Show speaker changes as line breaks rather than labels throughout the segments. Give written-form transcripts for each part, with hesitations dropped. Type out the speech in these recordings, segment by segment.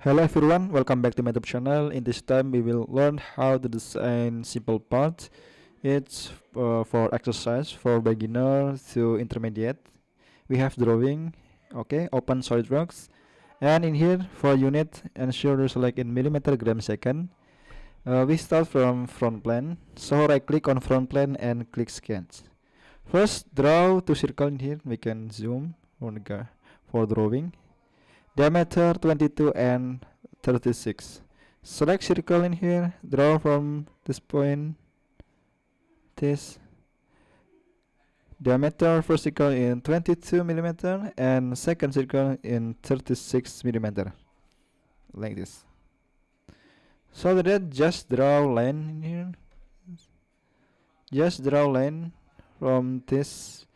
Hello everyone, welcome back to my YouTube channel. In this time we will learn how to design simple parts. It's for exercise for beginner to intermediate. We have drawing, okay, open SolidWorks. And in here for unit, ensure to select in millimeter gram second. We start from front plane, so right click on front plane and click sketch. First draw two circle in here, we can zoom for drawing. Diameter 22 and 36. Select circle in here, draw from this point, this. Diameter first circle in 22 millimeter and second circle in 36 millimeter, like this. So that just draw line in here. Just draw line from this,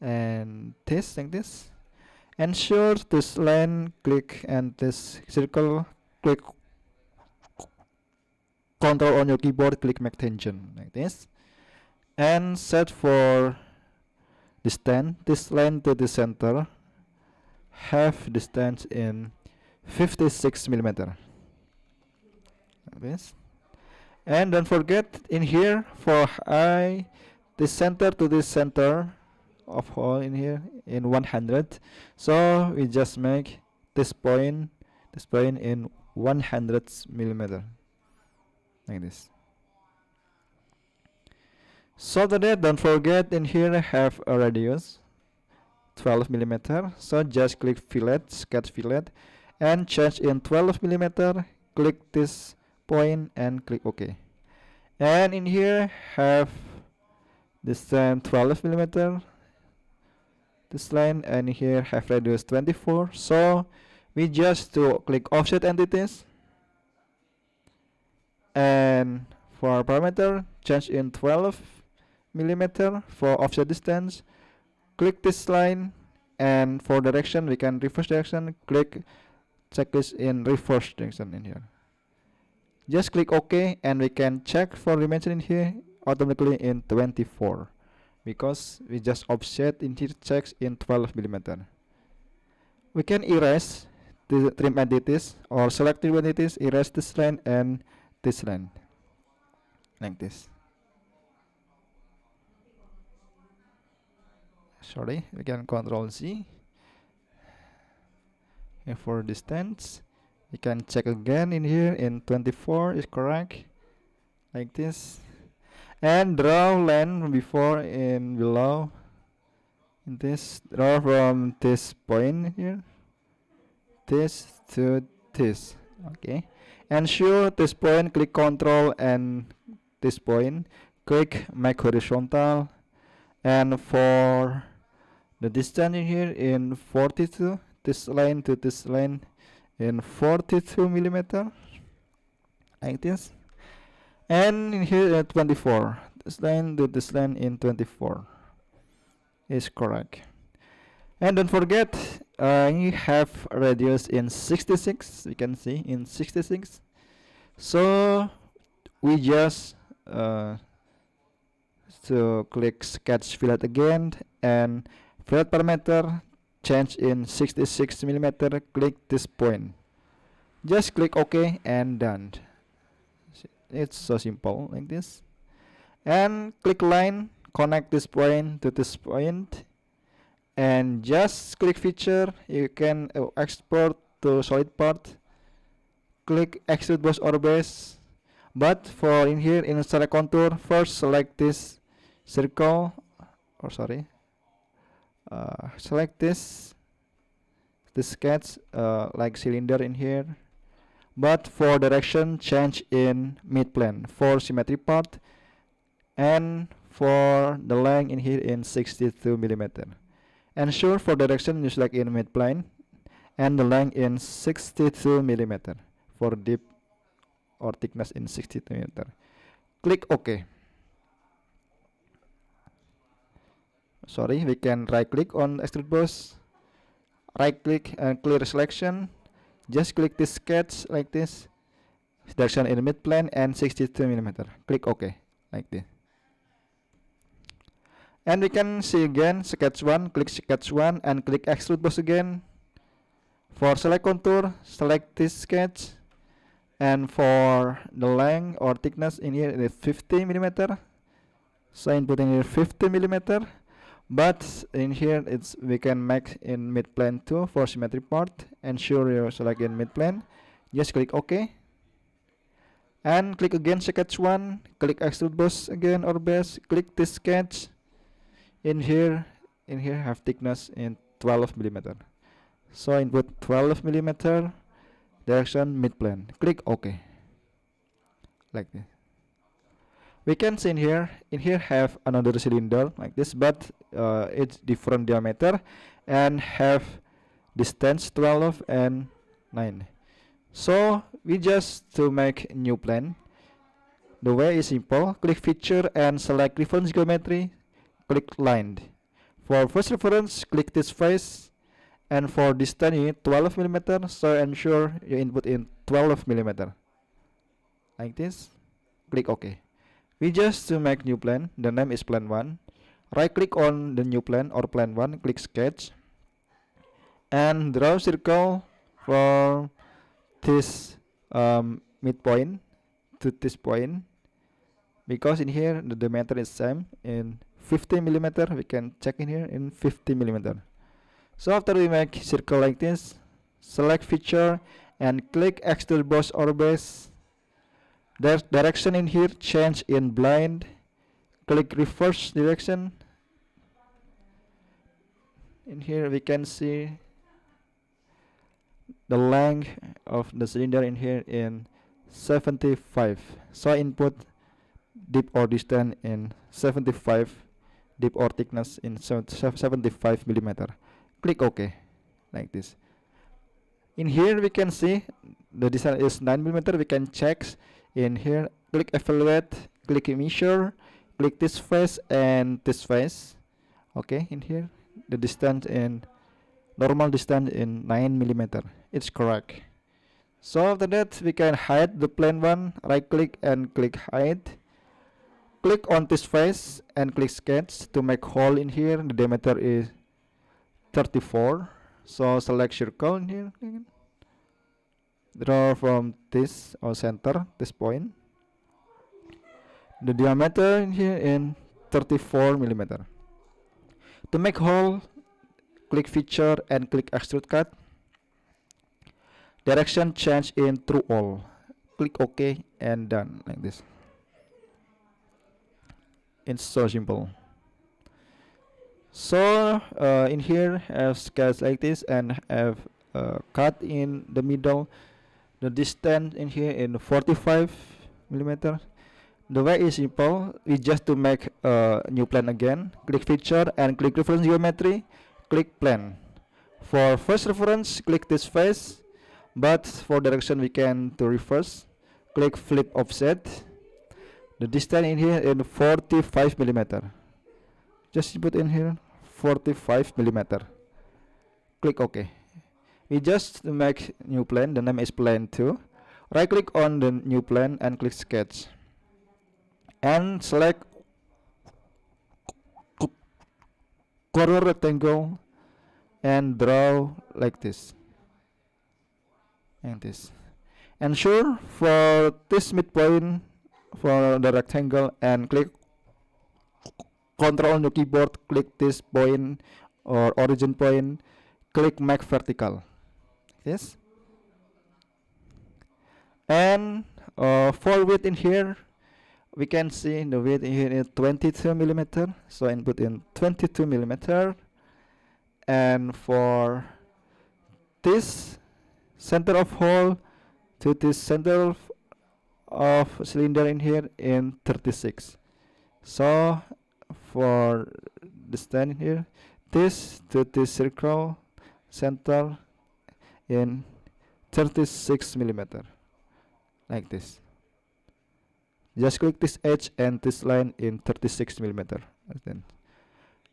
and this, like this. Ensure this line click and this circle click control on your keyboard, click make tangent like this, and set for distance this line to the center, have distance in 56 millimeter like this. And don't forget in here for I the center to the center of hole in here in 100, so we just make this point in 100 millimeter like this. So that don't forget in here have a radius 12 millimeter, so just click fillet, sketch fillet, and change in 12 millimeter, click this point and click OK. And in here have this 12 millimeter, this line, and here have radius 24, so we just to click offset entities, and for parameter change in 12 millimeter. For offset distance, click this line, and for direction we can reverse direction, click checklist in reverse direction in here. Just click OK, and we can check for dimension in here automatically in 24, because we just offset in here checks in 12 millimeter. We can erase the trim entities or select trim entities, erase this line and this line like this. Sorry, we can Control Z. And for distance, you can check again in here in 24 is correct, like this. And draw line before and below in this. Draw from this point here, this to this, okay. Ensure this point, click Control and this point, click make horizontal, and for the distance in here in 42, this line to this line in 42 millimeter like this. And in here at 24, this line to this line in 24 is correct. And don't forget you have radius in 66, you can see in 66, so we just to click sketch fillet again, and fillet parameter change in 66 millimeter, click this point, just click OK and done. It's so simple like this. And click line, connect this point to this point, and just click feature. You can export to solid part, click extrude boss or base. But for in here in select contour, first select this circle, or sorry, select this sketch like cylinder in here. But for direction change in mid plane for symmetry part, and for the length in here in 62 millimeter. Ensure for direction you select in mid plane and the length in 62 millimeter for deep or thickness in 62 millimeter. Click OK. Sorry, we can right click on extrude boss, right click and clear selection. Just click this sketch like this, direction in mid plane and 62 millimeter. Click OK like this. And we can see again sketch 1, click sketch 1 and click extrude boss again. For select contour, select this sketch, and for the length or thickness in here it is 50 millimeter. So input in here 50 millimeter, but in here we can make in mid plane too for symmetry part. Ensure you select in mid plane. Just click OK, and click again sketch 1. Click extrude boss again or base. Click this sketch. In here have thickness in 12 millimeter. So input 12 millimeter, direction mid plane. Click OK, like this. We can see in here have another cylinder like this, but it's different diameter and have distance 12 and 9. So we just to make new plane. The way is simple. Click feature and select reference geometry. Click line. For first reference, click this face, and for distance you need 12 millimeter. So ensure you input in 12 millimeter like this. Click OK. We just to make new plane. The name is plan 1. Right click on the new plane or plan 1. Click sketch and draw circle for this midpoint to this point, because in here the diameter is same in 50 millimeter. We can check in here in 50 millimeter. So after we make circle like this, select feature and click extrude boss or base. There's direction in here change in blind. Click reverse direction. In here we can see the length of the cylinder in here in 75. So input deep or distance in 75, deep or thickness in 75 millimeter. Click OK, like this. In here we can see the distance is 9 millimeter. We can check in here. Click evaluate, click measure, click this face and this face. Okay, in here the distance in normal distance in 9 millimeter. It's correct. So after that we can hide the plane 1. Right click and click hide. Click on this face and click sketch to make hole in here. The diameter is 34. So select circle in here. Draw from this or center, this point. The diameter in here in 34 millimeter. To make hole, click feature and click extrude cut. Direction change in through all. Click OK and done like this. It's so simple. So in here have sketch like this and have cut in the middle. The distance in here in 45 millimeter. The way is simple. We just to make a new plane again. Click feature and click reference geometry. Click plane. For first reference, click this face, but for direction we can to reverse. Click flip offset. The distance in here in 45 millimeter. Just put in here 45 millimeter. Click OK. We just make new plane. The name is plane 2. Right click on the new plane and click sketch and select corner rectangle and draw like this and this. Ensure for this midpoint for the rectangle and click Control on your keyboard. Click this point or origin point. Click make vertical. Yes. And for width in here, we can see the width in here is 22 millimeter. So input in 22 millimeter. And for this center of hole to this center of cylinder in here in 36. So for the stand here, this to this circle center in 36 millimeter, like this. Just click this edge and this line in 36 millimeter. Then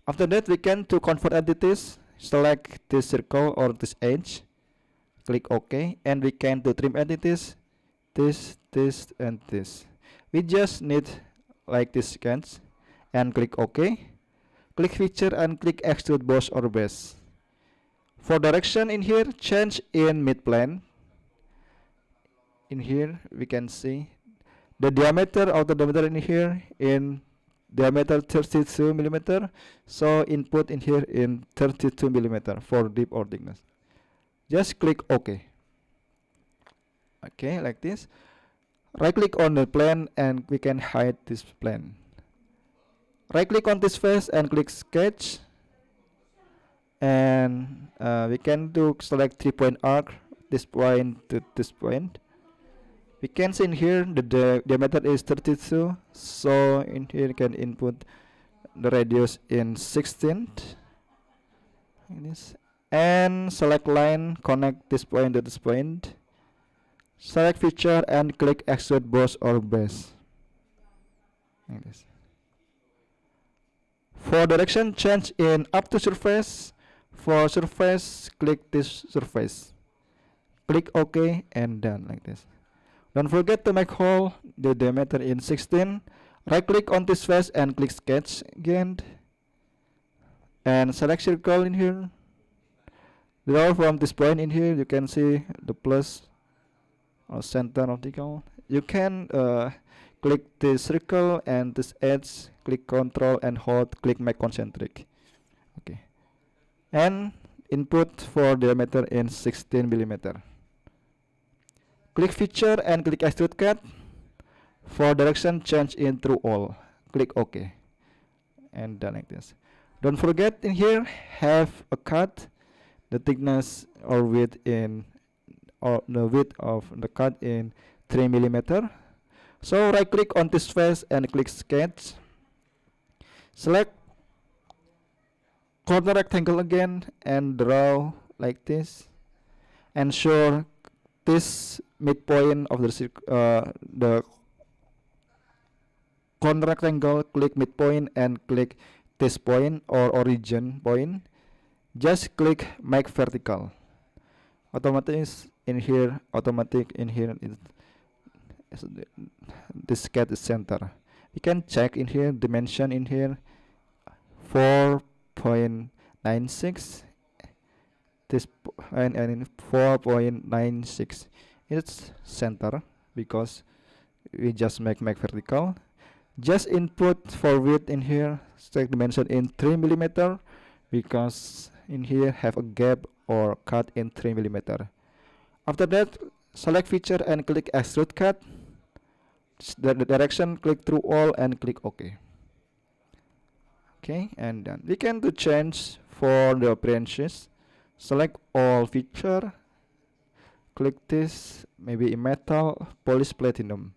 after that we can to convert entities. Select this circle or this edge, click OK, and we can to trim entities, this and this. We just need like this scans and click OK. Click feature and click extrude boss or base. For direction in here, change in mid plane. In here we can see the diameter of the diameter in here in diameter 32 millimeter. So input in here in 32 millimeter for deep or thickness. Just click OK. Okay, like this. Right click on the plane and we can hide this plane. Right click on this face and click sketch, and we can do select 3-point arc, this point to this point. We can see in here the diameter is 32, so in here you can input the radius in 16 like this, and select line, connect this point to this point. Select feature and click extrude boss or base like this. For direction, change in up to surface. For surface, click this surface. Click OK and done like this. Don't forget to make hole the diameter in 16. Right click on this face and click sketch again. And select circle in here. Draw from this point in here. You can see the plus or center of the goal. You can click this circle and this edge. Click Control and hold. Click make concentric. Okay. And input for diameter in 16 millimeter. Click feature and click extrude cut. For direction, change in through all. Click OK. And done like this. Don't forget in here have a cut, the thickness or width in, or the width of the cut in 3 millimeter. So right click on this face and click sketch. Select corner rectangle again and draw like this. Ensure this midpoint of the corner rectangle, click midpoint and click this point or origin point. Just click make vertical. Automatic in here is this cat is center. You can check in here dimension in here 4.96. This and in 4.96 it's center because we just make vertical. Just input for width in here, check dimension in 3 millimeter because in here have a gap or cut in 3 millimeter. After that, select feature and click extrude cut. The direction, click through all and click OK. Okay, and done. We can do change for the branches. Select all feature. Click this, maybe in metal, polish platinum.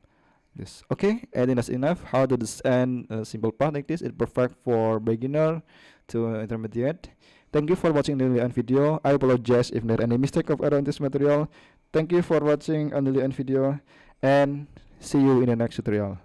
This okay, and that's enough. How to design a simple part like this? It's perfect for beginner to intermediate. Thank you for watching the end video. I apologize if there any mistake of error in this material. Thank you for watching on the end video, and see you in the next tutorial.